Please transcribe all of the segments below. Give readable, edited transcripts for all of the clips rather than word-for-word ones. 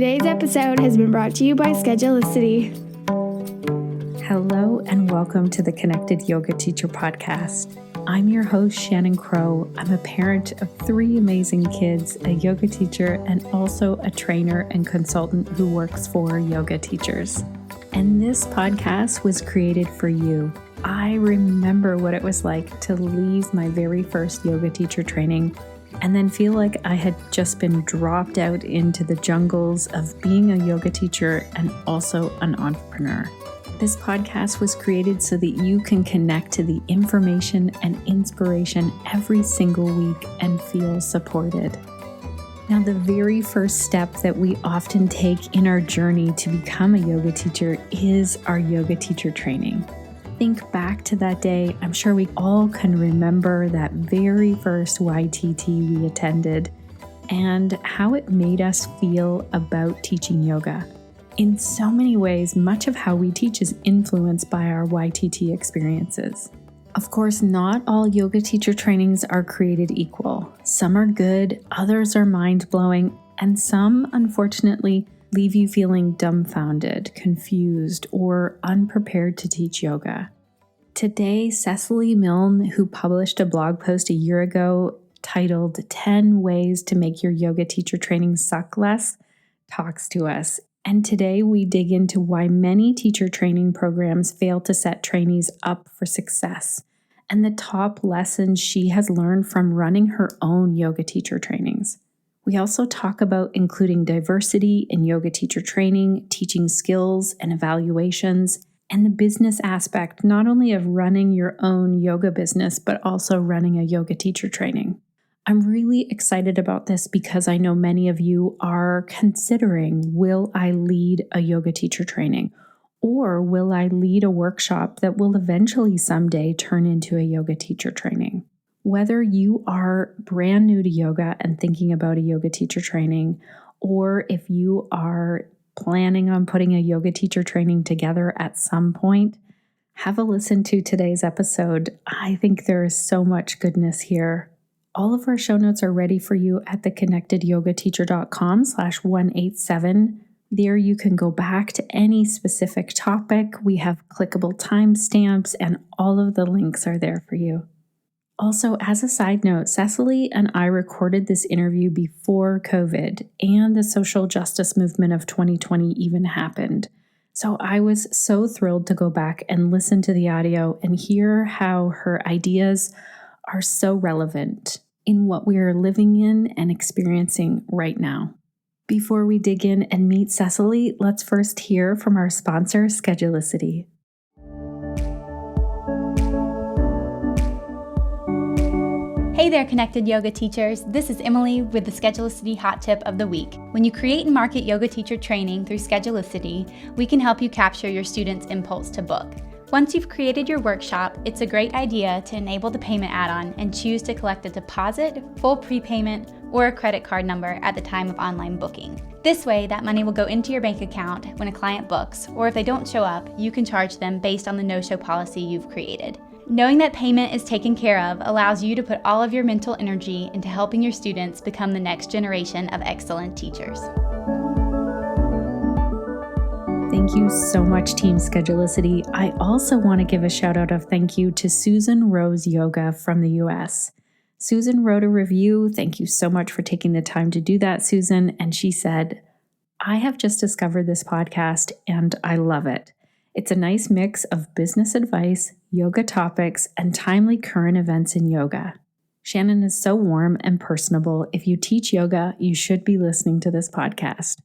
Today's episode has been brought to you by Schedulicity. Hello and welcome to the Connected Yoga Teacher podcast. I'm your host, Shannon Crow. I'm a parent of 3 amazing kids, a yoga teacher, and also a trainer and consultant who works for yoga teachers. And this podcast was created for you. I remember what it was like to leave my very first yoga teacher training and then feel like I had just been dropped out into the jungles of being a yoga teacher and also an entrepreneur. This podcast was created so that you can connect to the information and inspiration every single week and feel supported. Now, the very first step that we often take in our journey to become a yoga teacher is our yoga teacher training. Think back to that day. I'm sure we all can remember that very first YTT we attended and how it made us feel about teaching yoga. In so many ways, much of how we teach is influenced by our YTT experiences. Of course, not all yoga teacher trainings are created equal. Some are good, others are mind-blowing, and some, unfortunately, leave you feeling dumbfounded, confused, or unprepared to teach yoga. Today, Cecily Milne, who published a blog post a year ago titled 10 Ways to Make Your Yoga Teacher Training Suck Less, talks to us. And today we dig into why many teacher training programs fail to set trainees up for success and the top lessons she has learned from running her own yoga teacher trainings. We also talk about including diversity in yoga teacher training, teaching skills and evaluations, and the business aspect not only of running your own yoga business, but also running a yoga teacher training. I'm really excited about this because I know many of you are considering, will I lead a yoga teacher training? Or will I lead a workshop that will eventually someday turn into a yoga teacher training? Whether you are brand new to yoga and thinking about a yoga teacher training, or if you are planning on putting a yoga teacher training together at some point, have a listen to today's episode. I think there is so much goodness here. All of our show notes are ready for you at theconnectedyogateacher.com/187. There you can go back to any specific topic. We have clickable timestamps and all of the links are there for you. Also, as a side note, Cecily and I recorded this interview before COVID and the social justice movement of 2020 even happened. So I was so thrilled to go back and listen to the audio and hear how her ideas are so relevant in what we are living in and experiencing right now. Before we dig in and meet Cecily, let's first hear from our sponsor, Schedulicity. Hey there, Connected Yoga Teachers. This is Emily with the Schedulicity Hot Tip of the Week. When you create and market yoga teacher training through Schedulicity, we can help you capture your students' impulse to book. Once you've created your workshop, it's a great idea to enable the payment add-on and choose to collect a deposit, full prepayment, or a credit card number at the time of online booking. This way, that money will go into your bank account when a client books, or if they don't show up, you can charge them based on the no-show policy you've created. Knowing that payment is taken care of allows you to put all of your mental energy into helping your students become the next generation of excellent teachers. Thank you so much, Team Schedulicity. I also want to give a shout out of thank you to Susan Rose Yoga from the US. Susan wrote a review. Thank you so much for taking the time to do that, Susan. And she said, I have just discovered this podcast and I love it. It's a nice mix of business advice, yoga topics, and timely current events in yoga. Shannon is so warm and personable. If you teach yoga, you should be listening to this podcast.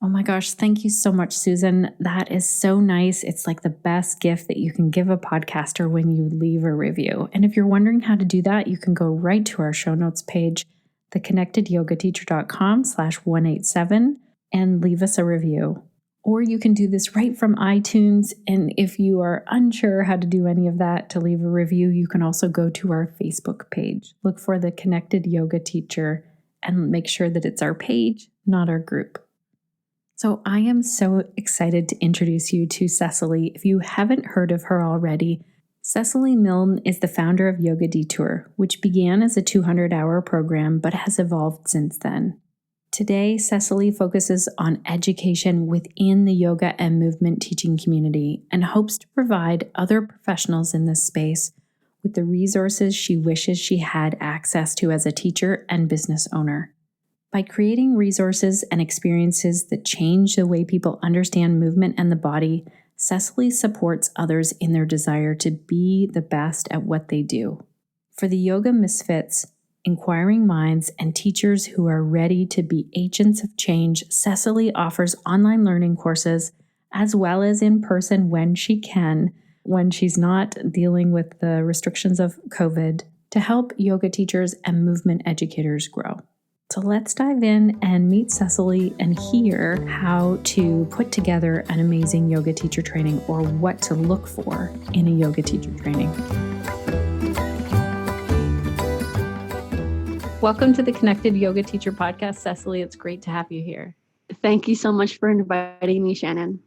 Oh my gosh, thank you so much, Susan. That is so nice. It's like the best gift that you can give a podcaster when you leave a review. And if you're wondering how to do that, you can go right to our show notes page, theconnectedyogateacher.com/187, and leave us a review. Or you can do this right from iTunes. And if you are unsure how to do any of that to leave a review, you can also go to our Facebook page. Look for the Connected Yoga Teacher and make sure that it's our page, not our group. So I am so excited to introduce you to Cecily. If you haven't heard of her already, Cecily Milne is the founder of Yoga Detour, which began as a 200-hour program but has evolved since then. Today, Cecily focuses on education within the yoga and movement teaching community and hopes to provide other professionals in this space with the resources she wishes she had access to as a teacher and business owner. By creating resources and experiences that change the way people understand movement and the body, Cecily supports others in their desire to be the best at what they do. For the yoga misfits, inquiring minds, and teachers who are ready to be agents of change, Cecily offers online learning courses as well as in person when she can, when she's not dealing with the restrictions of COVID, to help yoga teachers and movement educators grow. So let's dive in and meet Cecily and hear how to put together an amazing yoga teacher training, or what to look for in a yoga teacher training. Welcome to the Connected Yoga Teacher Podcast, Cecily. It's great to have you here. Thank you so much for inviting me, Shannon.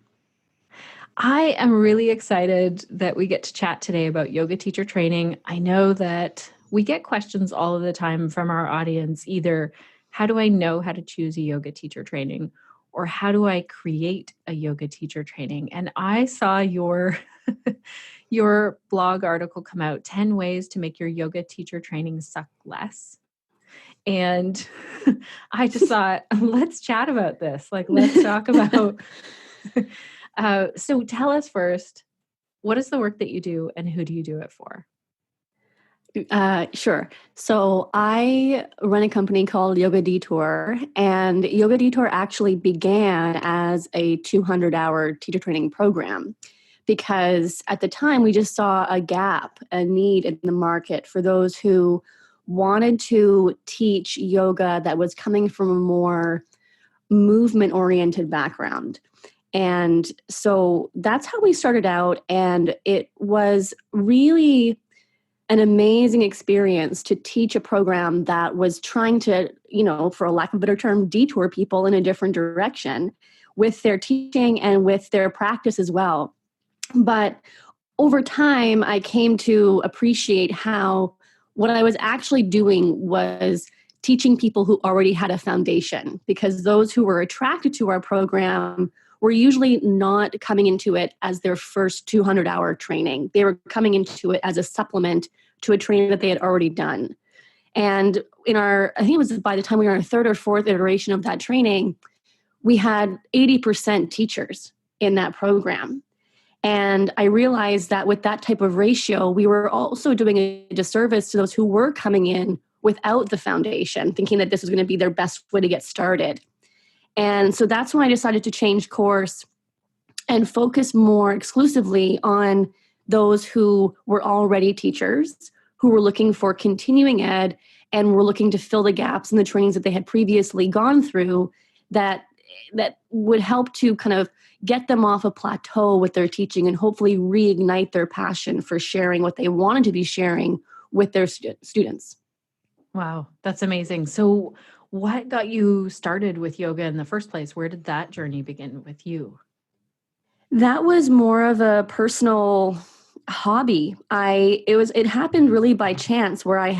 I am really excited that we get to chat today about yoga teacher training. I know that we get questions all of the time from our audience, either how do I know how to choose a yoga teacher training, or how do I create a yoga teacher training? And I saw your blog article come out, 10 ways to make your yoga teacher training suck less. And I just thought, let's chat about this. Let's talk about. So tell us first, what is the work that you do and who do you do it for? Sure. So I run a company called Yoga Detour, and Yoga Detour actually began as a 200-hour teacher training program because at the time we just saw a gap, a need in the market for those who wanted to teach yoga that was coming from a more movement-oriented background. And so that's how we started out, and it was really an amazing experience to teach a program that was trying to, for a lack of a better term, detour people in a different direction with their teaching and with their practice as well. But over time, I came to appreciate how what I was actually doing was teaching people who already had a foundation, because those who were attracted to our program were usually not coming into it as their first 200-hour training. They were coming into it as a supplement to a training that they had already done. And I think it was by the time we were in our third or fourth iteration of that training, we had 80% teachers in that program. And I realized that with that type of ratio, we were also doing a disservice to those who were coming in without the foundation, thinking that this was going to be their best way to get started. And so that's when I decided to change course and focus more exclusively on those who were already teachers, who were looking for continuing ed and were looking to fill the gaps in the trainings that they had previously gone through that would help to kind of get them off a plateau with their teaching and hopefully reignite their passion for sharing what they wanted to be sharing with their students. Wow, that's amazing. So what got you started with yoga in the first place? Where did that journey begin with you? That was more of a personal hobby. It happened really by chance, where I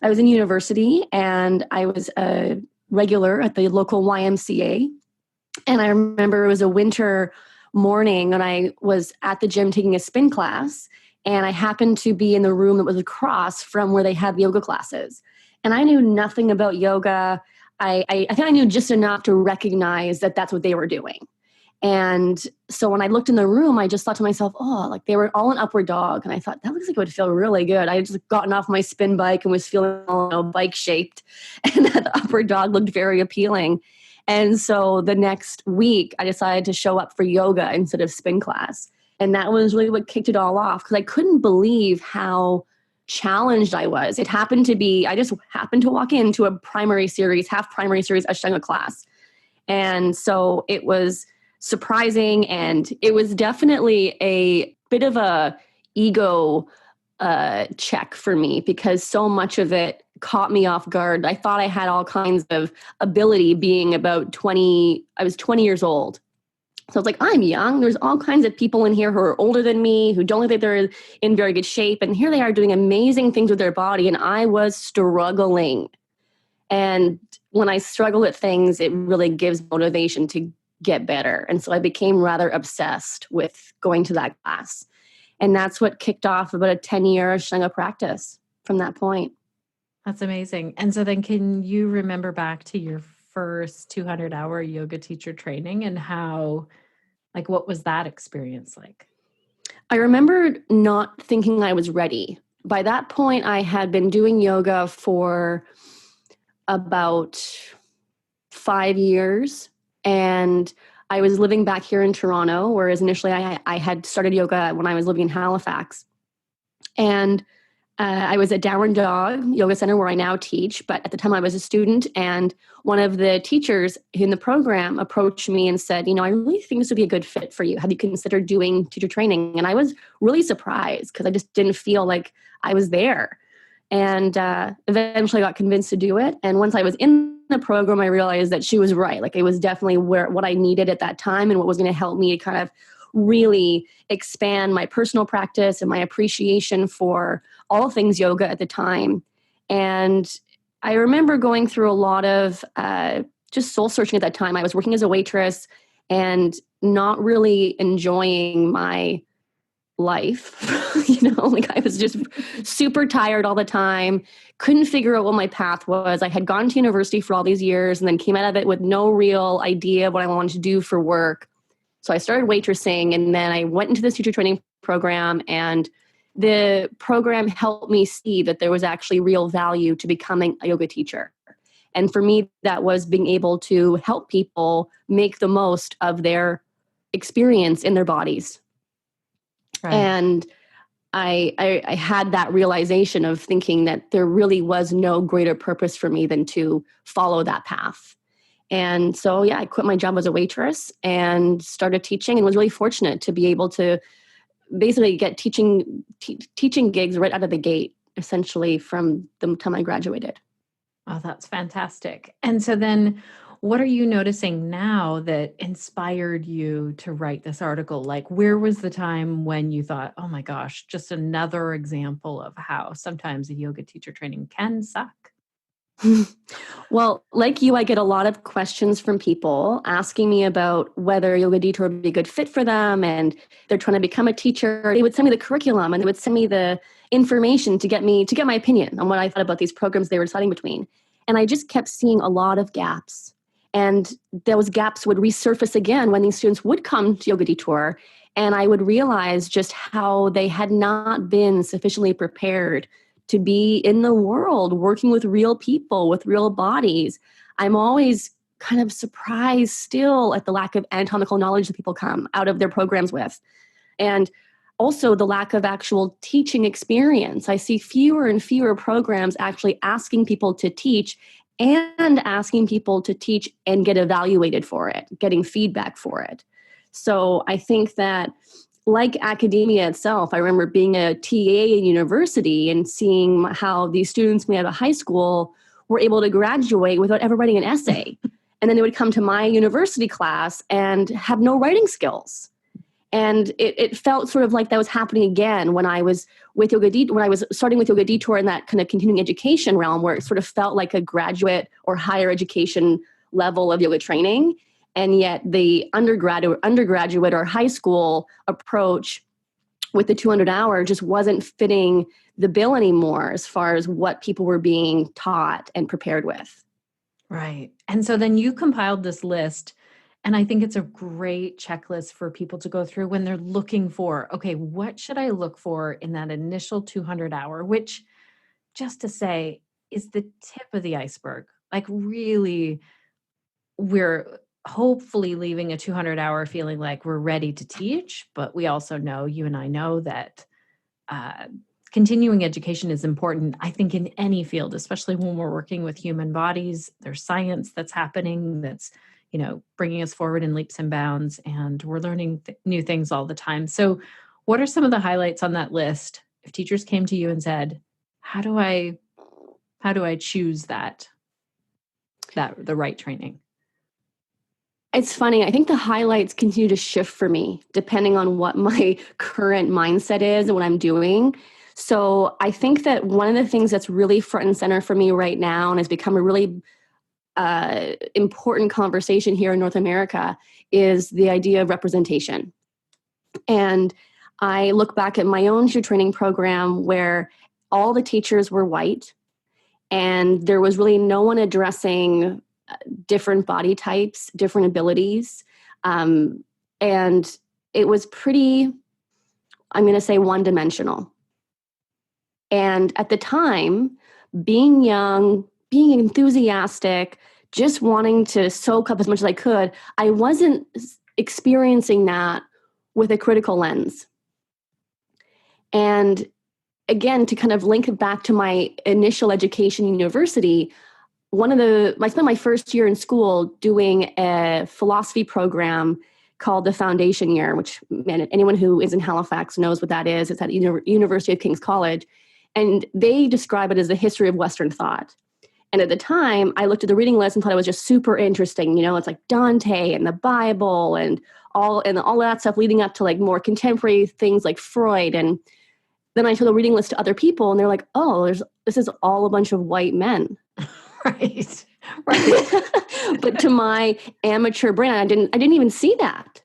was in university and I was a regular at the local YMCA. And I remember it was a winter morning and I was at the gym taking a spin class, and I happened to be in the room that was across from where they had the yoga classes. And I knew nothing about yoga. I think I knew just enough to recognize that that's what they were doing. And so when I looked in the room, I just thought to myself, they were all in upward dog. And I thought, that looks like it would feel really good. I had just gotten off my spin bike and was feeling all bike shaped. And that upward dog looked very appealing. And so the next week, I decided to show up for yoga instead of spin class. And that was really what kicked it all off, because I couldn't believe how challenged I was. I just happened to walk into a half primary series Ashtanga class. And so it was surprising, and it was definitely a bit of a ego check for me, because so much of it caught me off guard. I thought I had all kinds of ability being about 20. I was 20 years old. So I was like, I'm young. There's all kinds of people in here who are older than me, who don't look like they're in very good shape. And here they are doing amazing things with their body. And I was struggling. And when I struggle at things, it really gives motivation to get better. And so I became rather obsessed with going to that class. And that's what kicked off about a 10-year Ashtanga practice from that point. That's amazing. And so then can you remember back to your first 200-hour yoga teacher training and how, like, what was that experience like? I remember not thinking I was ready. By that point, I had been doing yoga for about 5 years, and I was living back here in Toronto, whereas initially I had started yoga when I was living in Halifax. And I was at Downward Dog Yoga Center where I now teach, but at the time I was a student, and one of the teachers in the program approached me and said, I really think this would be a good fit for you. Have you considered doing teacher training? And I was really surprised because I just didn't feel like I was there. And eventually I got convinced to do it. And once I was in the program, I realized that she was right. Like, it was definitely what I needed at that time and what was going to help me to kind of really expand my personal practice and my appreciation for all things yoga at the time. And I remember going through a lot of just soul searching at that time. I was working as a waitress and not really enjoying my life. Like, I was just super tired all the time, couldn't figure out what my path was. I had gone to university for all these years and then came out of it with no real idea of what I wanted to do for work. So I started waitressing, and then I went into this teacher training program, and the program helped me see that there was actually real value to becoming a yoga teacher. And for me, that was being able to help people make the most of their experience in their bodies. Right. And I had that realization of thinking that there really was no greater purpose for me than to follow that path. And so, I quit my job as a waitress and started teaching, and was really fortunate to be able to basically get teaching gigs right out of the gate, essentially from the time I graduated. Oh, that's fantastic. And so then what are you noticing now that inspired you to write this article? Like, where was the time when you thought, oh my gosh, just another example of how sometimes a yoga teacher training can suck? Well, like you, I get a lot of questions from people asking me about whether Yoga Detour would be a good fit for them, and they're trying to become a teacher. They would send me the curriculum and they would send me the information to get my opinion on what I thought about these programs they were deciding between. And I just kept seeing a lot of gaps. And those gaps would resurface again when these students would come to Yoga Detour, and I would realize just how they had not been sufficiently prepared to be in the world, working with real people, with real bodies. I'm always kind of surprised still at the lack of anatomical knowledge that people come out of their programs with. And also the lack of actual teaching experience. I see fewer and fewer programs actually asking people to teach and asking people to teach and get evaluated for it, getting feedback for it. So I think that, like academia itself, I remember being a TA in university and seeing how these students coming out of high school were able to graduate without ever writing an essay. And then they would come to my university class and have no writing skills. And it felt sort of like that was happening again when I was with Yoga Detour, when I was starting with Yoga Detour in that kind of continuing education realm, where it sort of felt like a graduate or higher education level of yoga training. And yet the undergraduate or high school approach with the 200-hour just wasn't fitting the bill anymore as far as what people were being taught and prepared with. Right. And so then you compiled this list, and I think it's a great checklist for people to go through when they're looking for, okay, what should I look for in that initial 200-hour, which, just to say, is the tip of the iceberg. Like, really, we're hopefully leaving a 200-hour feeling like we're ready to teach, but we also know, you and I know, that continuing education is important, I think, in any field, especially when we're working with human bodies. There's science that's happening that's, bringing us forward in leaps and bounds, and we're learning new things all the time. So what are some of the highlights on that list? If teachers came to you and said, how do I choose the right training? It's funny. I think the highlights continue to shift for me depending on what my current mindset is and what I'm doing. So I think that one of the things that's really front and center for me right now and has become a really important conversation here in North America is the idea of representation. And I look back at my own teacher training program where all the teachers were white, and there was really no one addressing different body types, different abilities. And it was pretty, I'm going to say, one-dimensional. And at the time, being young, being enthusiastic, just wanting to soak up as much as I could, I wasn't experiencing that with a critical lens. And again, to kind of link it back to my initial education in university, I spent my first year in school doing a philosophy program called the Foundation Year, which, man, anyone who is in Halifax knows what that is. It's at University of King's College. And they describe it as the history of Western thought. And at the time, I looked at the reading list and thought it was just super interesting. You know, it's like Dante and the Bible and all that stuff leading up to like more contemporary things like Freud. And then I showed the reading list to other people, and they're like, "Oh, this is all a bunch of white men." Right. But to my amateur brain, I didn't even see that.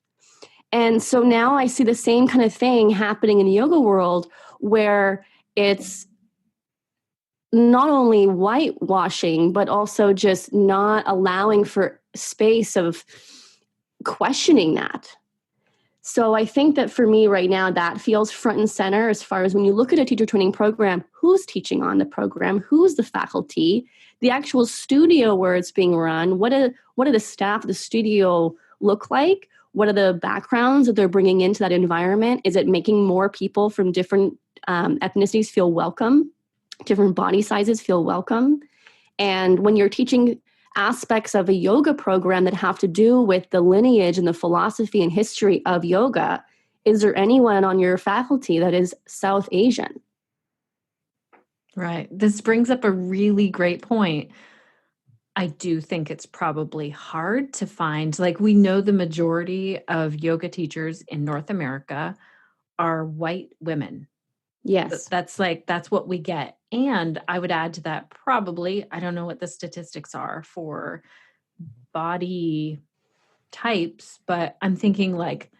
And so now I see the same kind of thing happening in the yoga world, where it's not only whitewashing, but also just not allowing for space of questioning that. So I think that for me right now, that feels front and center as far as when you look at a teacher training program, who's teaching on the program, who's the faculty, the actual studio where it's being run, what do the staff of the studio look like? What are the backgrounds that they're bringing into that environment? Is it making more people from different ethnicities feel welcome? Different body sizes feel welcome? And when you're teaching aspects of a yoga program that have to do with the lineage and the philosophy and history of yoga, is there anyone on your faculty that is South Asian? Right. This brings up a really great point. I do think it's probably hard to find, like, we know the majority of yoga teachers in North America are white women. Yes. That's what we get. And I would add to that, probably, I don't know what the statistics are for body types, but I'm thinking like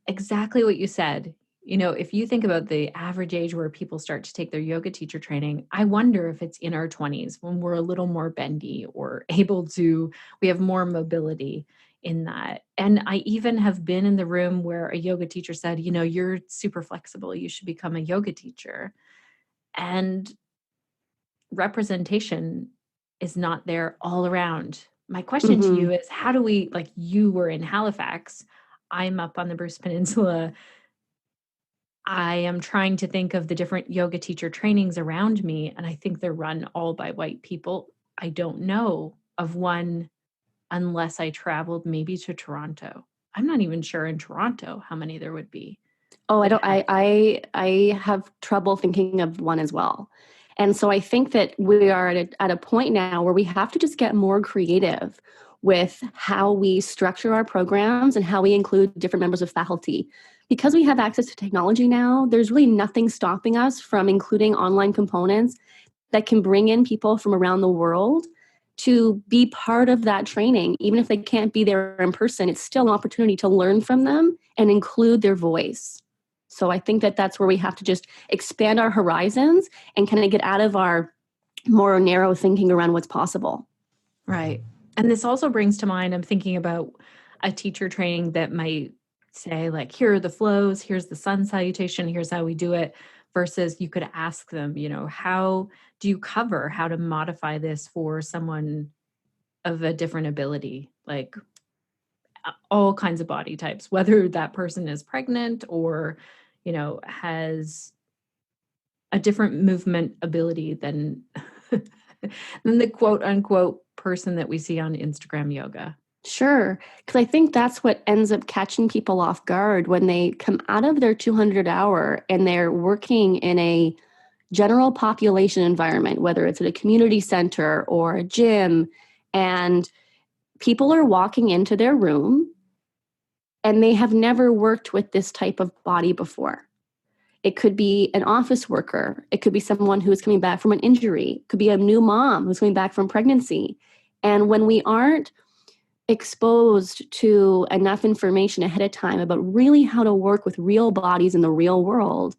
exactly what you said. You know, if you think about the average age where people start to take their yoga teacher training, I wonder if it's in our 20s when we're a little more bendy or we have more mobility in that. And I even have been in the room where a yoga teacher said, you know, you're super flexible, you should become a yoga teacher. And representation is not there all around. My question to you is, how do we, like, you were in Halifax, I'm up on the Bruce Peninsula, I am trying to think of the different yoga teacher trainings around me, and I think they're run all by white people. I don't know of one unless I traveled maybe to Toronto. I'm not even sure in Toronto how many there would be. Oh, I have trouble thinking of one as well. And so I think that we are at a point now where we have to just get more creative with how we structure our programs and how we include different members of faculty. Because we have access to technology now, there's really nothing stopping us from including online components that can bring in people from around the world to be part of that training. Even if they can't be there in person, it's still an opportunity to learn from them and include their voice. So I think that that's where we have to just expand our horizons and kind of get out of our more narrow thinking around what's possible. Right. And this also brings to mind, I'm thinking about a teacher training that might say, like, here are the flows, here's the sun salutation, here's how we do it, versus you could ask them, you know, how do you cover how to modify this for someone of a different ability, like all kinds of body types, whether that person is pregnant or, you know, has a different movement ability than the quote unquote person that we see on Instagram yoga. Sure. Because I think that's what ends up catching people off guard when they come out of their 200 hour and they're working in a general population environment, whether it's at a community center or a gym, and people are walking into their room and they have never worked with this type of body before. It could be an office worker. It could be someone who is coming back from an injury. It could be a new mom who's coming back from pregnancy. And when we aren't exposed to enough information ahead of time about really how to work with real bodies in the real world,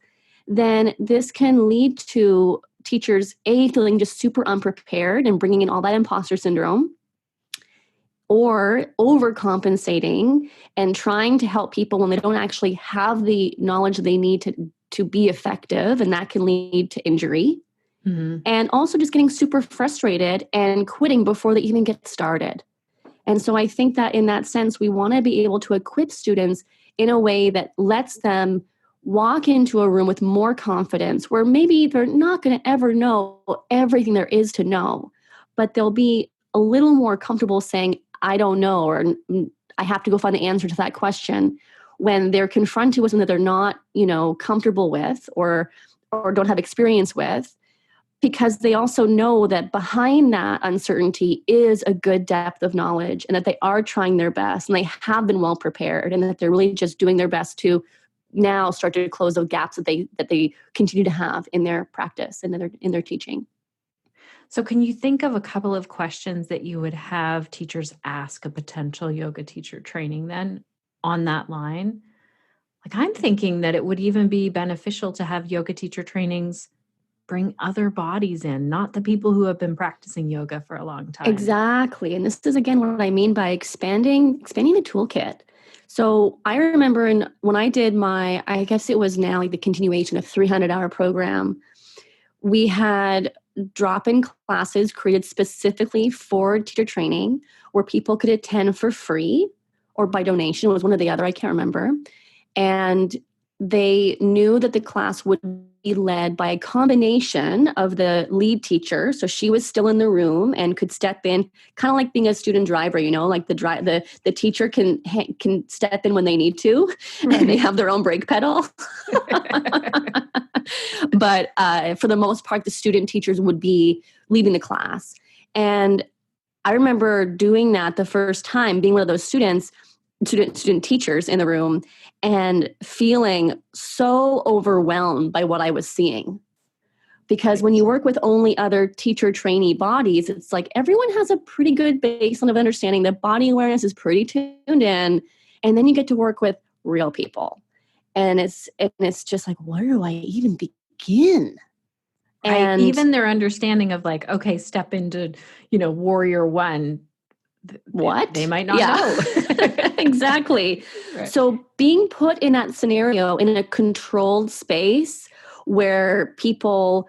then this can lead to teachers, feeling just super unprepared and bringing in all that imposter syndrome, or overcompensating and trying to help people when they don't actually have the knowledge they need to be effective, and that can lead to injury. Mm-hmm. And also just getting super frustrated and quitting before they even get started. And so I think that in that sense, we want to be able to equip students in a way that lets them walk into a room with more confidence, where maybe they're not going to ever know everything there is to know, but they'll be a little more comfortable saying, I don't know, or I have to go find the answer to that question, when they're confronted with something that they're not, comfortable with or don't have experience with, because they also know that behind that uncertainty is a good depth of knowledge, and that they are trying their best and they have been well prepared, and that they're really just doing their best to now start to close those gaps that they continue to have in their practice and in their teaching. So can you think of a couple of questions that you would have teachers ask a potential yoga teacher training then on that line? Like, I'm thinking that it would even be beneficial to have yoga teacher trainings bring other bodies in, not the people who have been practicing yoga for a long time. Exactly. And this is, again, what I mean by expanding the toolkit. So I remember when I did I guess it was now like the continuation of 300-hour program, we had drop-in classes created specifically for teacher training, where people could attend for free or by donation. It was one or the other, I can't remember. And they knew that the class would be led by a combination of the lead teacher. So she was still in the room and could step in, kind of like being a student driver, like the teacher can step in when they need to, right, and they have their own brake pedal. But for the most part, the student teachers would be leading the class. And I remember doing that the first time, being one of those student teachers in the room, and feeling so overwhelmed by what I was seeing. Because when you work with only other teacher trainee bodies, it's like everyone has a pretty good baseline of understanding. The body awareness is pretty tuned in, and then you get to work with real people. And it's just like, where do I even begin? And even their understanding of like, okay, step into, warrior one. What? They might not know. Exactly. Right. So being put in that scenario in a controlled space where people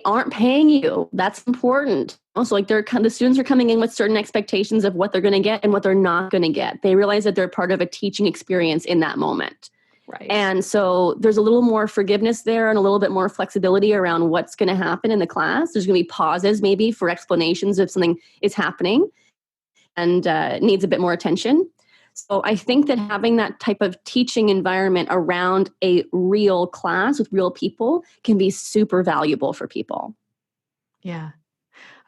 aren't paying you, that's important. Also, like the students are coming in with certain expectations of what they're going to get and what they're not going to get. They realize that they're part of a teaching experience in that moment. Right. And so there's a little more forgiveness there and a little bit more flexibility around what's going to happen in the class. There's going to be pauses maybe for explanations if something is happening and needs a bit more attention. So I think that having that type of teaching environment around a real class with real people can be super valuable for people. Yeah.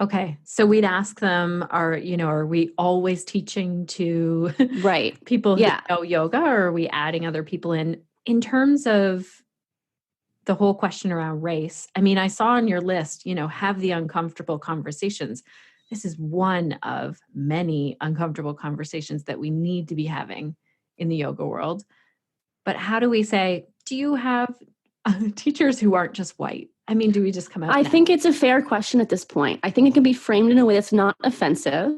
Okay. So we'd ask them, are we always teaching to right people who know yoga, or are we adding other people in terms of the whole question around race? I mean, I saw on your list, have the uncomfortable conversations. This is one of many uncomfortable conversations that we need to be having in the yoga world. But how do we say, do you have teachers who aren't just white? I mean, do we just come out? I think it's a fair question at this point. I think it can be framed in a way that's not offensive,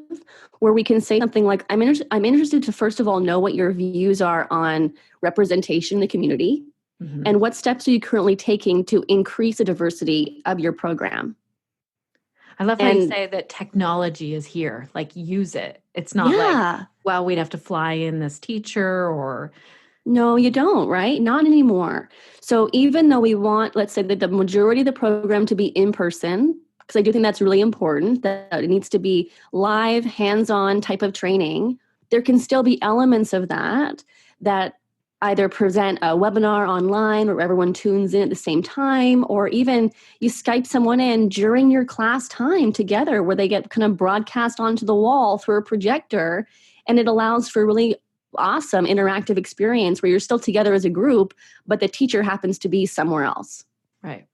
where we can say something like, I'm interested to, first of all, know what your views are on representation in the community, mm-hmm, and what steps are you currently taking to increase the diversity of your program. I love how you say that technology is here, like use it. It's not like, well, we'd have to fly in this teacher or... No, you don't, right? Not anymore. So even though we want, let's say that the majority of the program to be in person, because I do think that's really important, that it needs to be live, hands-on type of training, there can still be elements of that either present a webinar online where everyone tunes in at the same time, or even you Skype someone in during your class time together where they get kind of broadcast onto the wall through a projector, and it allows for really awesome interactive experience where you're still together as a group, but the teacher happens to be somewhere else. Right.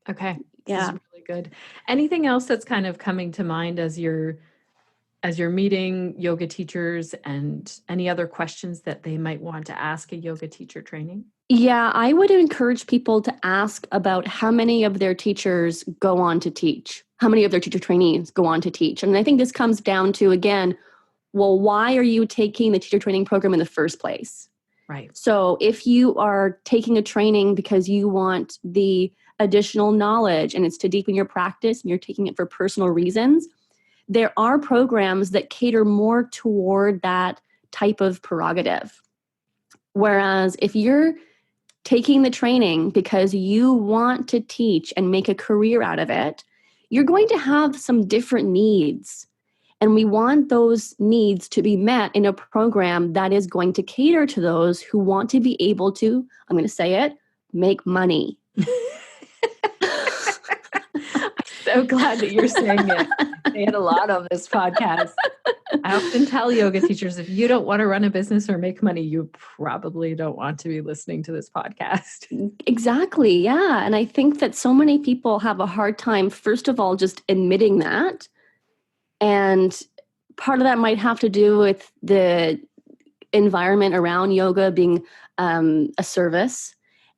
Okay. Yeah. This is really good. Anything else that's kind of coming to mind as you're as you're meeting yoga teachers and any other questions that they might want to ask a yoga teacher training? Yeah, I would encourage people to ask about how many of their teachers go on to teach, how many of their teacher trainees go on to teach. And I think this comes down to, again, well, why are you taking the teacher training program in the first place? Right. So if you are taking a training because you want the additional knowledge and it's to deepen your practice and you're taking it for personal reasons, there are programs that cater more toward that type of prerogative. Whereas if you're taking the training because you want to teach and make a career out of it, you're going to have some different needs. And we want those needs to be met in a program that is going to cater to those who want to be able to, I'm going to say it, make money. I'm so glad that you're saying it. I say it a lot on this podcast. I often tell yoga teachers, if you don't want to run a business or make money, you probably don't want to be listening to this podcast. Exactly. Yeah. And I think that so many people have a hard time, first of all, just admitting that. And part of that might have to do with the environment around yoga being a service.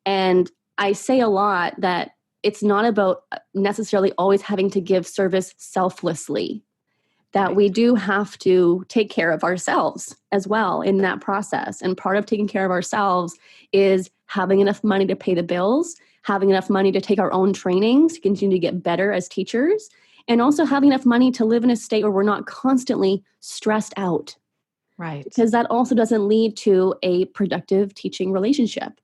And I say a lot that it's not about necessarily always having to give service selflessly, that Right. we do have to take care of ourselves as well in that process. And part of taking care of ourselves is having enough money to pay the bills, having enough money to take our own trainings, to continue to get better as teachers, and also having enough money to live in a state where we're not constantly stressed out. Right. Because that also doesn't lead to a productive teaching relationship.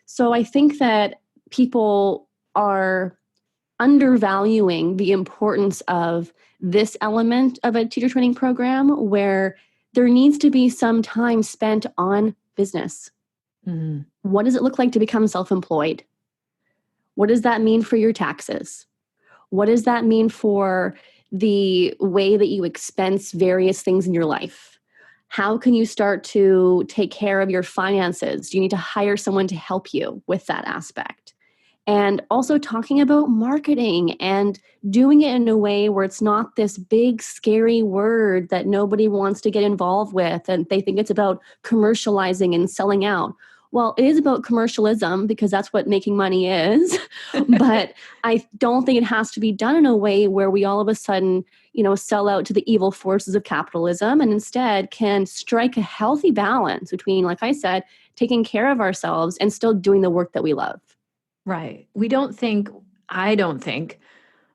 So I think that people are undervaluing the importance of this element of a teacher training program where there needs to be some time spent on business. Mm-hmm. What does it look like to become self-employed? What does that mean for your taxes? What does that mean for the way that you expense various things in your life? How can you start to take care of your finances? Do you need to hire someone to help you with that aspect? And also talking about marketing and doing it in a way where it's not this big, scary word that nobody wants to get involved with. And they think it's about commercializing and selling out. Well, it is about commercialism because that's what making money is. But I don't think it has to be done in a way where we all of a sudden, sell out to the evil forces of capitalism and instead can strike a healthy balance between, like I said, taking care of ourselves and still doing the work that we love. Right. I don't think,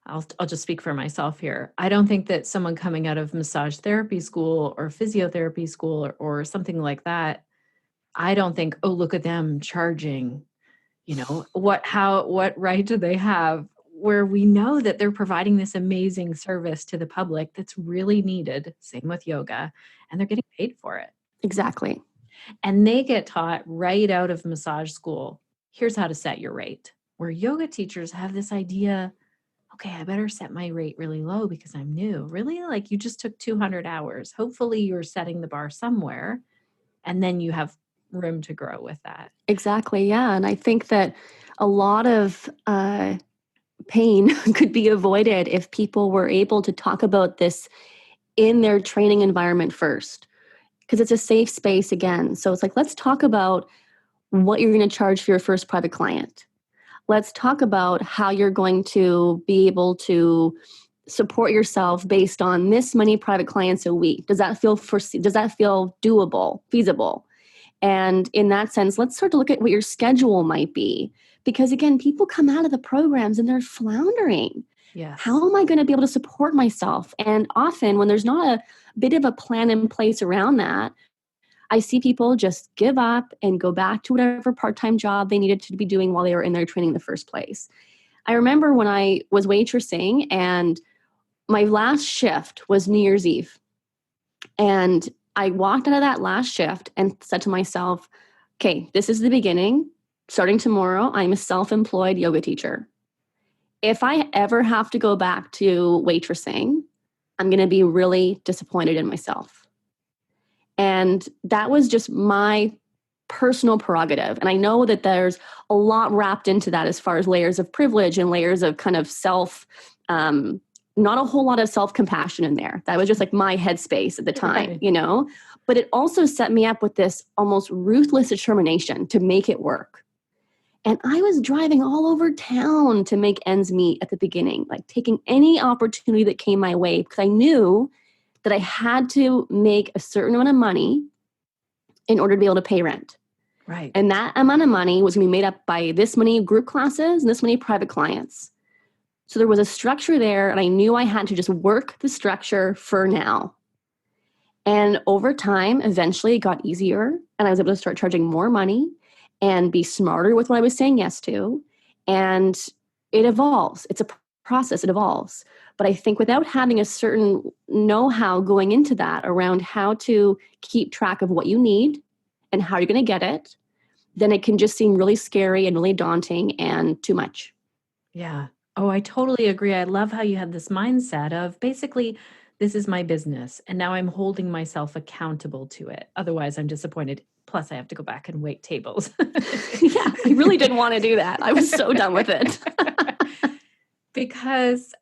I'll just speak for myself here. I don't think that someone coming out of massage therapy school or physiotherapy school or something like that, I don't think, oh, look at them charging, what right do they have? Where we know that they're providing this amazing service to the public that's really needed, same with yoga, and they're getting paid for it. Exactly. And they get taught right out of massage school, here's how to set your rate. Where yoga teachers have this idea, okay, I better set my rate really low because I'm new. Really? Like you just took 200 hours. Hopefully you're setting the bar somewhere and then you have room to grow with that. Exactly. Yeah. And I think that a lot of pain could be avoided if people were able to talk about this in their training environment first, because it's a safe space again. So it's like, let's talk about what you're going to charge for your first private client. Let's talk about how you're going to be able to support yourself based on this many private clients a week. Does that feel doable, feasible? And in that sense, let's start to look at what your schedule might be. Because again, people come out of the programs and they're floundering. Yes. How am I going to be able to support myself? And often when there's not a bit of a plan in place around that, I see people just give up and go back to whatever part-time job they needed to be doing while they were in their training in the first place. I remember when I was waitressing and my last shift was New Year's Eve. And I walked out of that last shift and said to myself, okay, this is the beginning. Starting tomorrow, I'm a self-employed yoga teacher. If I ever have to go back to waitressing, I'm going to be really disappointed in myself. And that was just my personal prerogative. And I know that there's a lot wrapped into that as far as layers of privilege and layers of kind of self not a whole lot of self-compassion in there. That was just like my headspace at the time, Right. but it also set me up with this almost ruthless determination to make it work. And I was driving all over town to make ends meet at the beginning, like taking any opportunity that came my way, because I knew that I had to make a certain amount of money in order to be able to pay rent. Right. And that amount of money was going to be made up by this many group classes and this many private clients. So there was a structure there, and I knew I had to just work the structure for now. And over time, eventually it got easier, and I was able to start charging more money and be smarter with what I was saying yes to. And it evolves. It's a process. It evolves. But I think without having a certain know-how going into that around how to keep track of what you need and how you're going to get it, then it can just seem really scary and really daunting and too much. Yeah. Oh, I totally agree. I love how you had this mindset of basically, this is my business, and now I'm holding myself accountable to it. Otherwise, I'm disappointed. Plus, I have to go back and wait tables. Yeah, I really didn't want to do that. I was so done with it. Because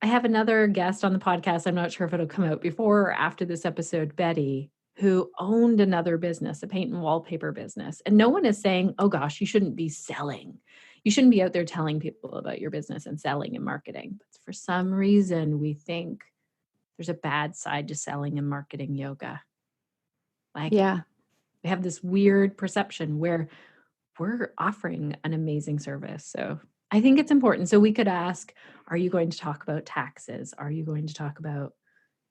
I have another guest on the podcast. I'm not sure if it'll come out before or after this episode, Betty, who owned another business, a paint and wallpaper business. And no one is saying, oh gosh, you shouldn't be selling. You shouldn't be out there telling people about your business and selling and marketing. But for some reason, we think there's a bad side to selling and marketing yoga. Like, Yeah. we have this weird perception where we're offering an amazing service. So I think it's important. So we could ask, are you going to talk about taxes? Are you going to talk about,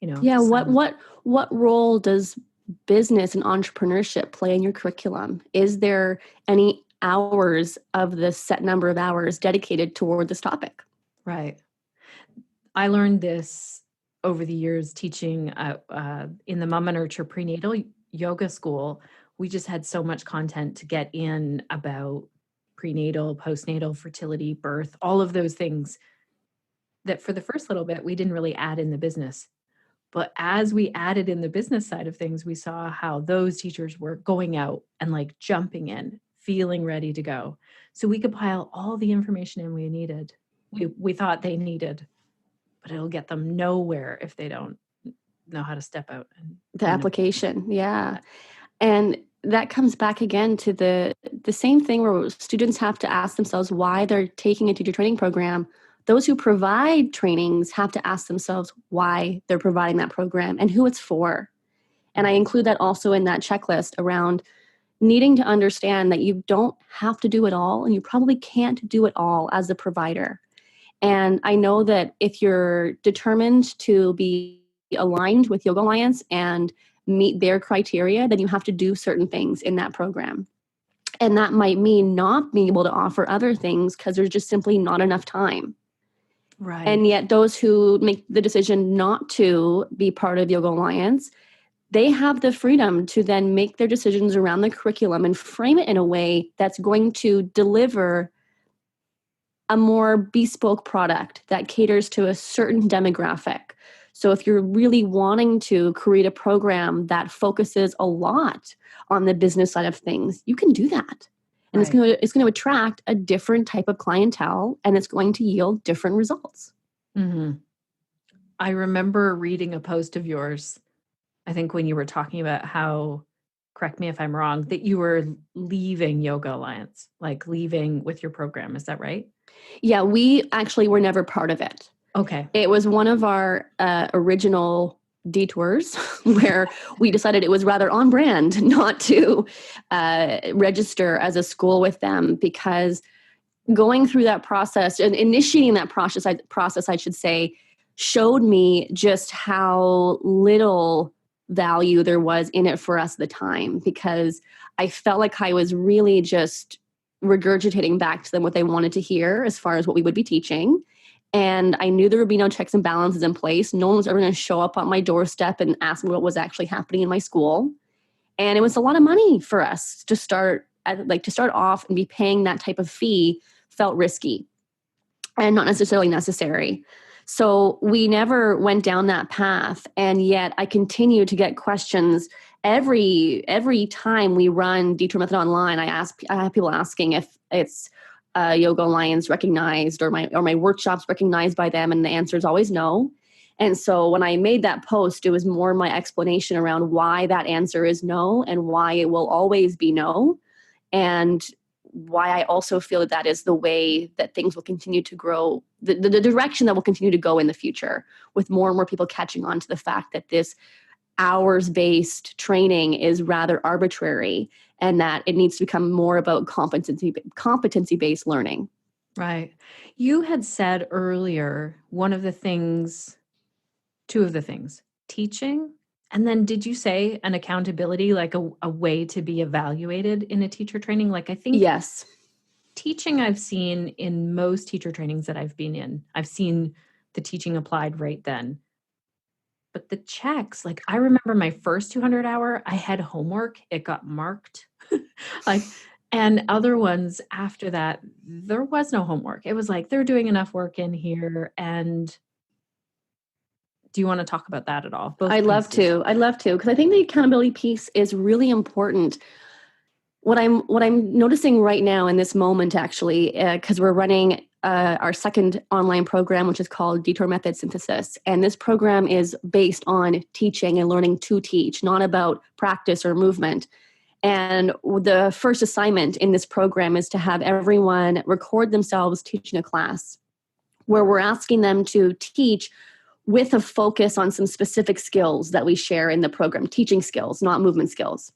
Yeah, some- what role does business and entrepreneurship play in your curriculum? Is there any hours of the set number of hours dedicated toward this topic? Right. I learned this over the years teaching in the Mama Nurture prenatal yoga school. We just had so much content to get in about prenatal, postnatal, fertility, birth, all of those things that for the first little bit, we didn't really add in the business. But as we added in the business side of things, we saw how those teachers were going out and like jumping in, feeling ready to go. So we could pile all the information in we needed. We thought they needed, but it'll get them nowhere if they don't know how to step out. And The application, yeah. And that comes back again to the same thing where students have to ask themselves why they're taking a teacher training program. Those who provide trainings have to ask themselves why they're providing that program and who it's for. And I include that also in that checklist around needing to understand that you don't have to do it all, and you probably can't do it all as a provider. And I know that if you're determined to be aligned with Yoga Alliance and meet their criteria, then you have to do certain things in that program. And that might mean not being able to offer other things because there's just simply not enough time. Right. And yet those who make the decision not to be part of Yoga Alliance, they have the freedom to then make their decisions around the curriculum and frame it in a way that's going to deliver a more bespoke product that caters to a certain demographic. So if you're really wanting to create a program that focuses a lot on the business side of things, you can do that. And Right. it's going to attract a different type of clientele, and it's going to yield different results. Mm-hmm. I remember reading a post of yours, I think when you were talking about how, correct me if I'm wrong, that you were leaving Yoga Alliance, like leaving with your program. Is that right? Yeah, we actually were never part of it. Okay. It was one of our original detours where we decided it was rather on brand not to register as a school with them, because going through that process and initiating that process, I should say, showed me just how little value there was in it for us at the time, because I felt like I was really just regurgitating back to them what they wanted to hear as far as what we would be teaching. And I knew there would be no checks and balances in place. No one was ever going to show up on my doorstep and ask me what was actually happening in my school. And it was a lot of money for us to start off and be paying that type of fee felt risky and not necessarily necessary. So we never went down that path. And yet I continue to get questions every time we run Detour Method online. I have people asking if it's Yoga Alliance recognized or my workshops recognized by them? And the answer is always no. And so when I made that post, it was more my explanation around why that answer is no and why it will always be no. And why I also feel that is the way that things will continue to grow, the direction that will continue to go in the future, with more and more people catching on to the fact that this hours-based training is rather arbitrary and that it needs to become more about competency-based learning. Right. You had said earlier, two of the things, teaching, and then did you say an accountability, like a way to be evaluated in a teacher training? Like I think Yes. teaching I've seen in most teacher trainings that I've been in, I've seen the teaching applied right then. But the checks, like I remember my first 200 hour, I had homework, it got marked. And other ones after that, there was no homework. It was like, they're doing enough work in here. And do you want to talk about that at all? I'd love to, because I think the accountability piece is really important. What I'm noticing right now in this moment, actually, because we're running our second online program, which is called Detour Method Synthesis. And this program is based on teaching and learning to teach, not about practice or movement. And the first assignment in this program is to have everyone record themselves teaching a class where we're asking them to teach with a focus on some specific skills that we share in the program, teaching skills, not movement skills.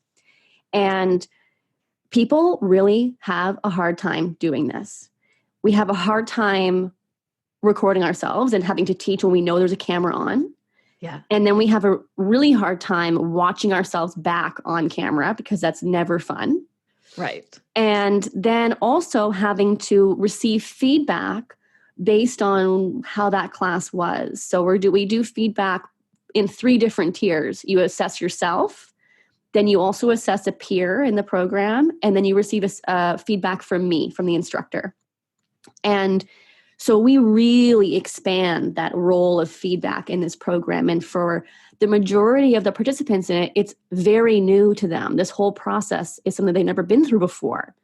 And people really have a hard time doing this. We have a hard time recording ourselves and having to teach when we know there's a camera on. Yeah. And then we have a really hard time watching ourselves back on camera because that's never fun. Right. And then also having to receive feedback based on how that class was. So we do feedback in 3 different tiers. You assess yourself, then you also assess a peer in the program, and then you receive feedback from me, from the instructor. And so we really expand that role of feedback in this program. And for the majority of the participants in it, it's very new to them. This whole process is something they've never been through before.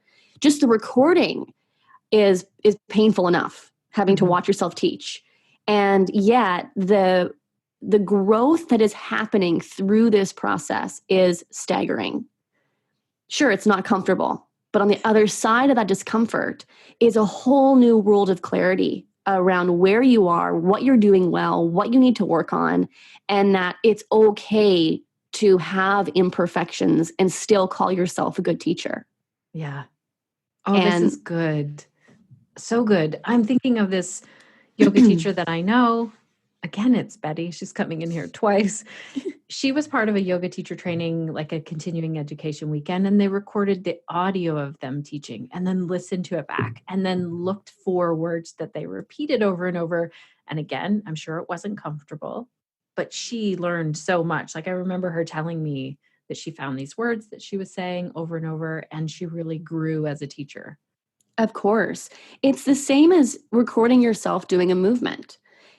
Just the recording is painful enough, having to watch yourself teach. And yet the growth that is happening through this process is staggering. Sure, it's not comfortable. But on the other side of that discomfort is a whole new world of clarity around where you are, what you're doing well, what you need to work on, and that it's okay to have imperfections and still call yourself a good teacher. Yeah. Oh, this is good. So good. I'm thinking of this yoga teacher that I know. Again, it's Betty. She's coming in here twice. She was part of a yoga teacher training, like a continuing education weekend, and they recorded the audio of them teaching and then listened to it back and then looked for words that they repeated over and over. And again, I'm sure it wasn't comfortable, but she learned so much. Like I remember her telling me that she found these words that she was saying over and over, and she really grew as a teacher. Of course. It's the same as recording yourself doing a movement.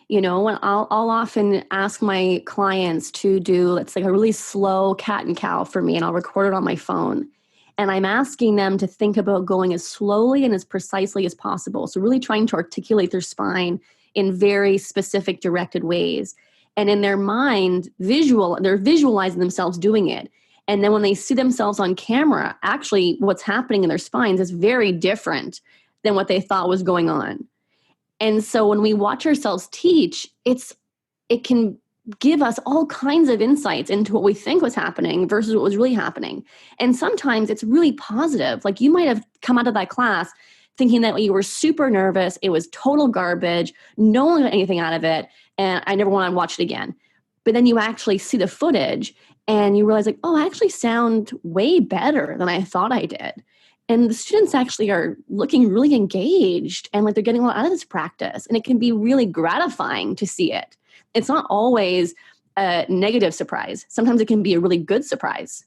You know, when I'll often ask my clients to do, let's say, a really slow cat and cow for me, and I'll record it on my phone. And I'm asking them to think about going as slowly and as precisely as possible. So really trying to articulate their spine in very specific, directed ways. And in their mind, they're visualizing themselves doing it. And then when they see themselves on camera, actually what's happening in their spines is very different than what they thought was going on. And so when we watch ourselves teach, it can give us all kinds of insights into what we think was happening versus what was really happening. And sometimes it's really positive. Like you might have come out of that class thinking that you were super nervous, it was total garbage, no one got anything out of it, and I never want to watch it again. But then you actually see the footage and you realize like, oh, I actually sound way better than I thought I did. And the students actually are looking really engaged and like they're getting a lot out of this practice. And it can be really gratifying to see it. It's not always a negative surprise. Sometimes it can be a really good surprise.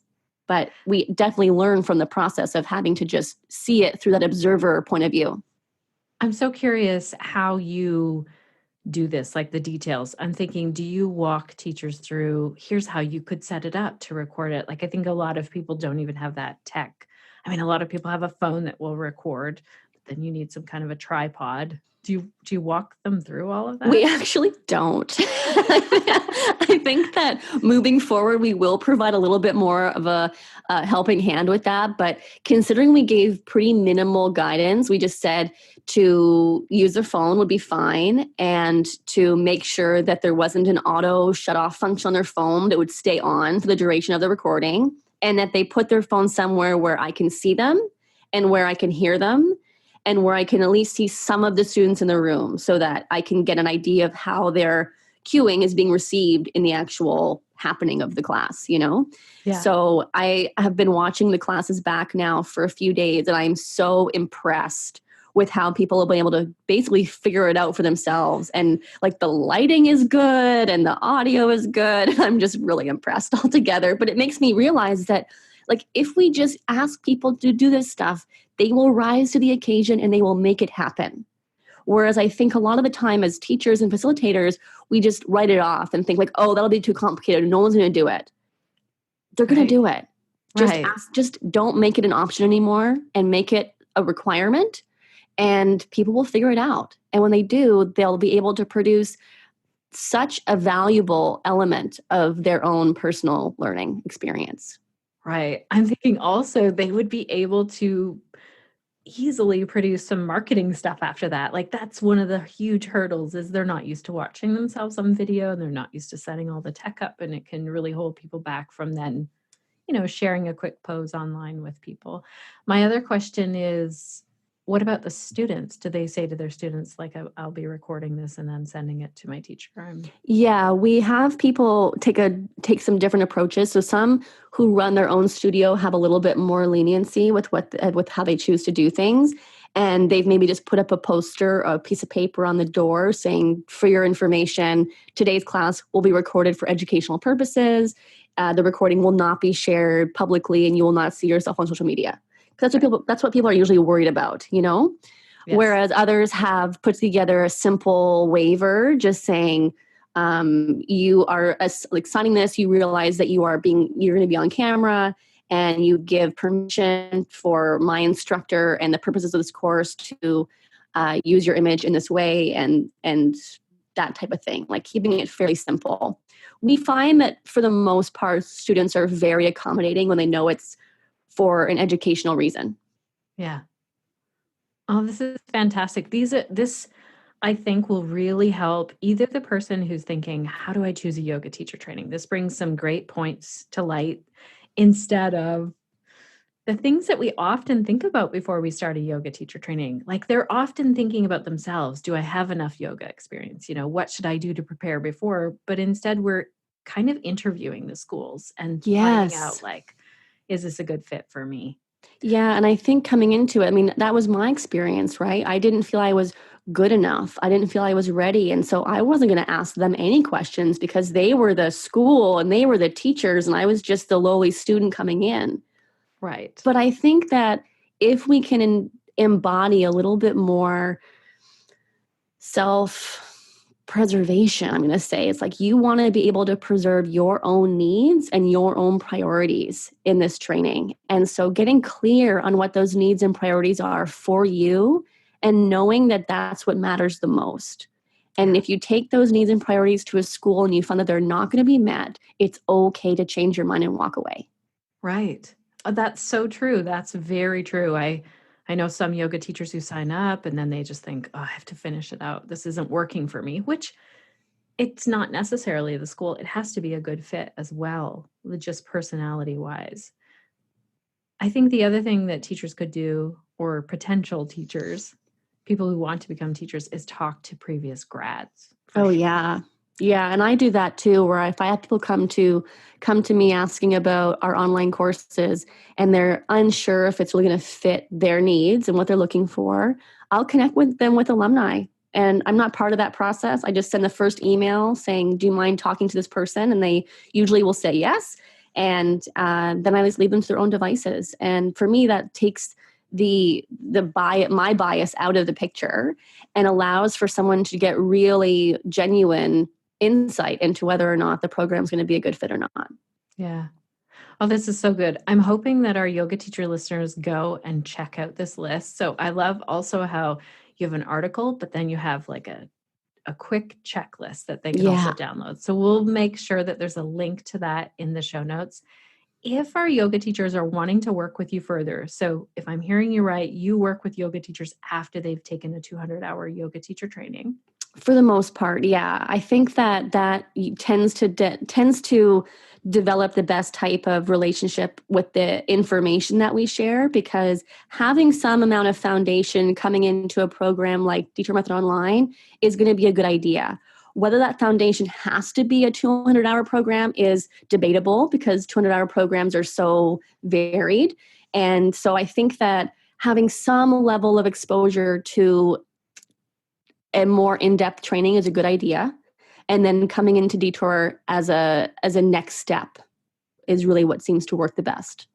But we definitely learn from the process of having to just see it through that observer point of view. I'm so curious how you do this, like the details. I'm thinking, do you walk teachers through, here's how you could set it up to record it? Like, I think a lot of people don't even have that tech. I mean, a lot of people have a phone that will record. then you need some kind of a tripod. Do you walk them through all of that? We actually don't. I think that moving forward, we will provide a little bit more of a helping hand with that. But considering we gave pretty minimal guidance, we just said to use their phone would be fine, and to make sure that there wasn't an auto shut off function on their phone that would stay on for the duration of the recording, and that they put their phone somewhere where I can see them and where I can hear them, and where I can at least see some of the students in the room, so that I can get an idea of how their cueing is being received in the actual happening of the class, Yeah. So I have been watching the classes back now for a few days, and I'm so impressed with how people have been able to basically figure it out for themselves. And like the lighting is good and the audio is good. I'm just really impressed altogether. But it makes me realize that like if we just ask people to do this stuff, they will rise to the occasion and they will make it happen. Whereas I think a lot of the time as teachers and facilitators, we just write it off and think like, oh, that'll be too complicated. No one's going to do it. They're going to do it. Just don't make it an option anymore and make it a requirement, and people will figure it out. And when they do, they'll be able to produce such a valuable element of their own personal learning experience. Right. I'm thinking also they would be able to easily produce some marketing stuff after that. Like that's one of the huge hurdles is they're not used to watching themselves on video, and they're not used to setting all the tech up, and it can really hold people back from then, sharing a quick pose online with people. My other question is, what about the students? Do they say to their students, like, I'll be recording this and then sending it to my teacher? Yeah, we have people take some different approaches. So some who run their own studio have a little bit more leniency with how they choose to do things. And they've maybe just put up a poster, a piece of paper on the door saying, for your information, today's class will be recorded for educational purposes. The recording will not be shared publicly, and you will not see yourself on social media. That's what people are usually worried about, Yes. Whereas others have put together a simple waiver just saying you are signing this, you realize that you're going to be on camera, and you give permission for my instructor and the purposes of this course to use your image in this way, and that type of thing, like keeping it fairly simple. We find that for the most part, students are very accommodating when they know it's for an educational reason. Yeah. Oh, this is fantastic. This I think will really help either the person who's thinking, how do I choose a yoga teacher training? This brings some great points to light, instead of the things that we often think about before we start a yoga teacher training. Like they're often thinking about themselves. Do I have enough yoga experience? What should I do to prepare before? But instead we're kind of interviewing the schools and finding out like, is this a good fit for me? Yeah. And I think coming into it, that was my experience, right? I didn't feel I was good enough. I didn't feel I was ready. And so I wasn't going to ask them any questions because they were the school and they were the teachers, and I was just the lowly student coming in. Right. But I think that if we can embody a little bit more self-preservation, I'm going to say, it's like you want to be able to preserve your own needs and your own priorities in this training. And so getting clear on what those needs and priorities are for you, and knowing that that's what matters the most. And if you take those needs and priorities to a school and you find that they're not going to be met, it's okay to change your mind and walk away. Right. That's so true. That's very true. I know some yoga teachers who sign up and then they just think, oh, I have to finish it out. This isn't working for me, which it's not necessarily the school. It has to be a good fit as well, just personality wise. I think the other thing that teachers could do, or potential teachers, people who want to become teachers, is talk to previous grads. Oh, sure. Yeah. And I do that too, where if I have people come to me asking about our online courses and they're unsure if it's really going to fit their needs and what they're looking for, I'll connect with them with alumni. And I'm not part of that process. I just send the first email saying, do you mind talking to this person? And they usually will say yes. And then I just leave them to their own devices. And for me, that takes my bias out of the picture and allows for someone to get really genuine insight into whether or not the program is going to be a good fit or not. Yeah. Oh, this is so good. I'm hoping that our yoga teacher listeners go and check out this list. So I love also how you have an article, but then you have like a quick checklist that they can also Yeah. download. So we'll make sure that there's a link to that in the show notes. If our yoga teachers are wanting to work with you further, so if I'm hearing you right, you work with yoga teachers after they've taken a 200-hour yoga teacher training. For the most part, yeah. I think that tends to develop the best type of relationship with the information that we share, because having some amount of foundation coming into a program like Detour Method Online is going to be a good idea. Whether that foundation has to be a 200-hour program is debatable, because 200-hour programs are so varied. And so I think that having some level of exposure to a more in-depth training is a good idea. And then coming into Detour as a next step is really what seems to work the best.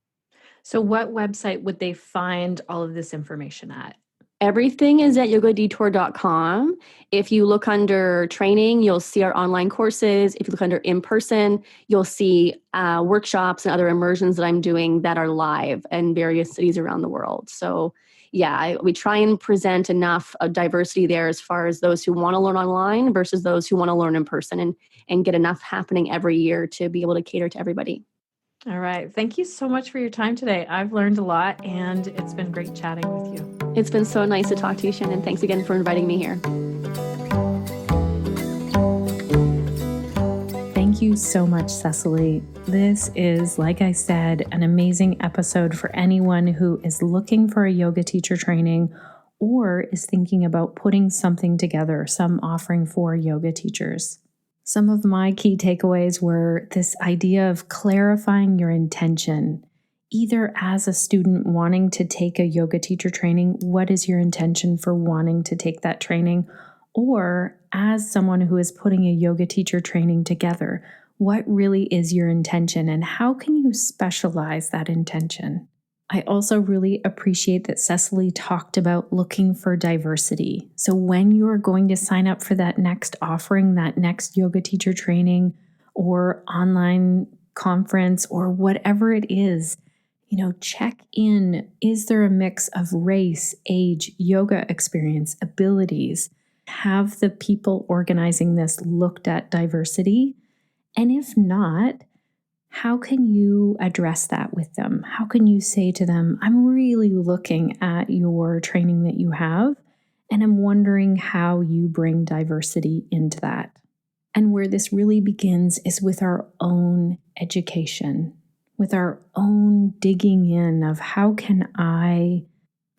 So what website would they find all of this information at? Everything is at yogadetour.com. If you look under training, you'll see our online courses. If you look under in-person, you'll see workshops and other immersions that I'm doing that are live in various cities around the world. So yeah, we try and present enough of diversity there as far as those who want to learn online versus those who want to learn in person, and get enough happening every year to be able to cater to everybody. All right. Thank you so much for your time today. I've learned a lot, and it's been great chatting with you. It's been so nice to talk to you, Shannon. Thanks again for inviting me here. Thank you so much, Cecily. This is, like I said, an amazing episode for anyone who is looking for a yoga teacher training or is thinking about putting something together, some offering for yoga teachers. Some of my key takeaways were this idea of clarifying your intention. Either as a student wanting to take a yoga teacher training, what is your intention for wanting to take that training? Or as someone who is putting a yoga teacher training together, what really is your intention and how can you specialize that intention? I also really appreciate that Cecily talked about looking for diversity. So when you are going to sign up for that next offering, that next yoga teacher training or online conference or whatever it is, check in. Is there a mix of race, age, yoga experience, abilities? Have the people organizing this looked at diversity? And if not, how can you address that with them? How can you say to them, I'm really looking at your training that you have, and I'm wondering how you bring diversity into that. And where this really begins is with our own education, with our own digging in of how can I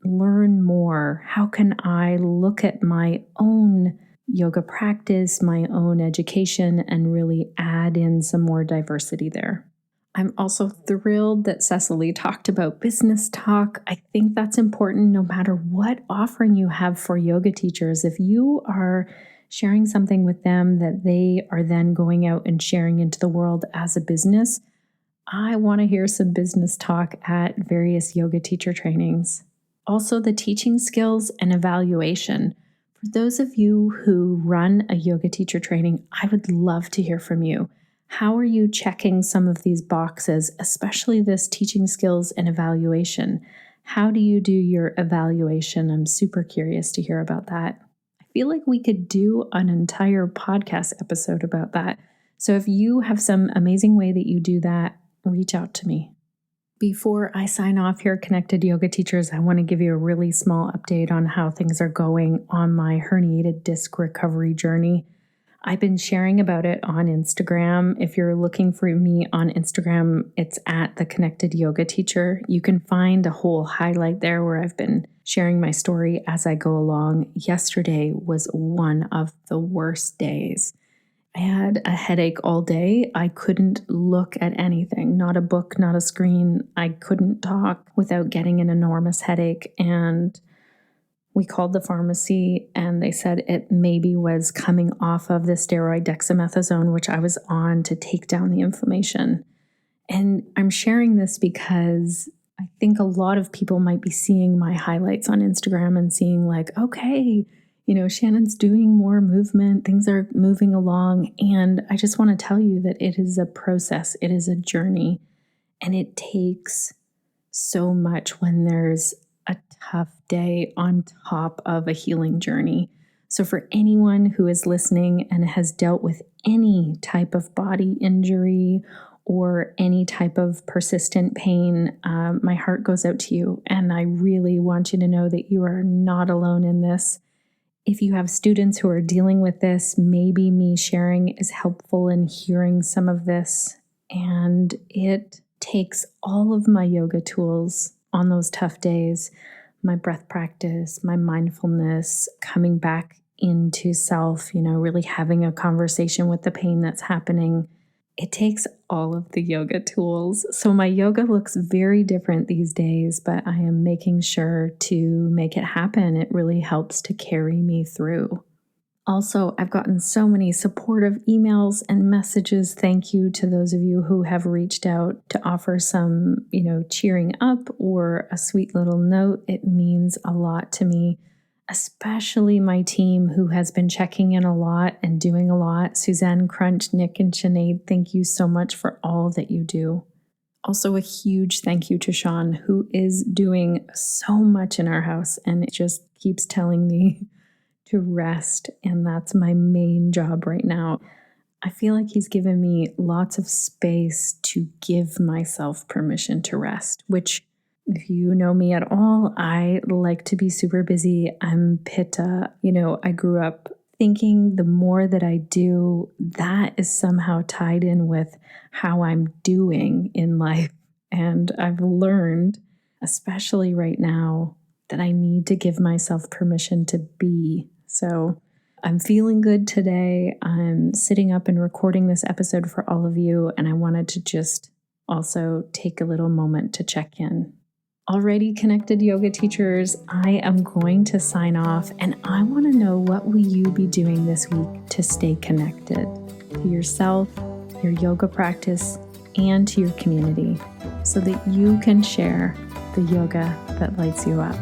learn more? How can I look at my own yoga practice, my own education, and really add in some more diversity there? I'm also thrilled that Cecily talked about business talk. I think that's important no matter what offering you have for yoga teachers. If you are sharing something with them that they are then going out and sharing into the world as a business, I want to hear some business talk at various yoga teacher trainings. Also, the teaching skills and evaluation. For those of you who run a yoga teacher training, I would love to hear from you. How are you checking some of these boxes, especially this teaching skills and evaluation? How do you do your evaluation? I'm super curious to hear about that. I feel like we could do an entire podcast episode about that. So if you have some amazing way that you do that, reach out to me. Before I sign off here, Connected Yoga Teachers, I want to give you a really small update on how things are going on my herniated disc recovery journey. I've been sharing about it on Instagram. If you're looking for me on Instagram, it's at The Connected Yoga Teacher. You can find a whole highlight there where I've been sharing my story as I go along. Yesterday was one of the worst days. I had a headache all day. I couldn't look at anything, not a book, not a screen. I couldn't talk without getting an enormous headache. And we called the pharmacy and they said it maybe was coming off of the steroid dexamethasone, which I was on to take down the inflammation. And I'm sharing this because I think a lot of people might be seeing my highlights on Instagram and seeing like, okay, Shannon's doing more movement, things are moving along. And I just want to tell you that it is a process. It is a journey. And it takes so much when there's a tough day on top of a healing journey. So for anyone who is listening and has dealt with any type of body injury or any type of persistent pain, my heart goes out to you. And I really want you to know that you are not alone in this. If you have students who are dealing with this, maybe me sharing is helpful in hearing some of this. And it takes all of my yoga tools on those tough days, my breath practice, my mindfulness, coming back into self, really having a conversation with the pain that's happening. It takes all of the yoga tools. So my yoga looks very different these days, but I am making sure to make it happen. It really helps to carry me through. Also, I've gotten so many supportive emails and messages. Thank you to those of you who have reached out to offer some, cheering up or a sweet little note. It means a lot to me, especially my team who has been checking in a lot and doing a lot. Suzanne, Crunch, Nick, and Sinead, thank you so much for all that you do. Also, a huge thank you to Sean, who is doing so much in our house and it just keeps telling me to rest, and that's my main job right now. I feel like he's given me lots of space to give myself permission to rest, which, if you know me at all, I like to be super busy. I'm Pitta. I grew up thinking the more that I do, that is somehow tied in with how I'm doing in life. And I've learned, especially right now, that I need to give myself permission to be. So I'm feeling good today. I'm sitting up and recording this episode for all of you, and I wanted to just also take a little moment to check in. Already connected yoga teachers, I am going to sign off, and I want to know, what will you be doing this week to stay connected to yourself, your yoga practice, and to your community so that you can share the yoga that lights you up.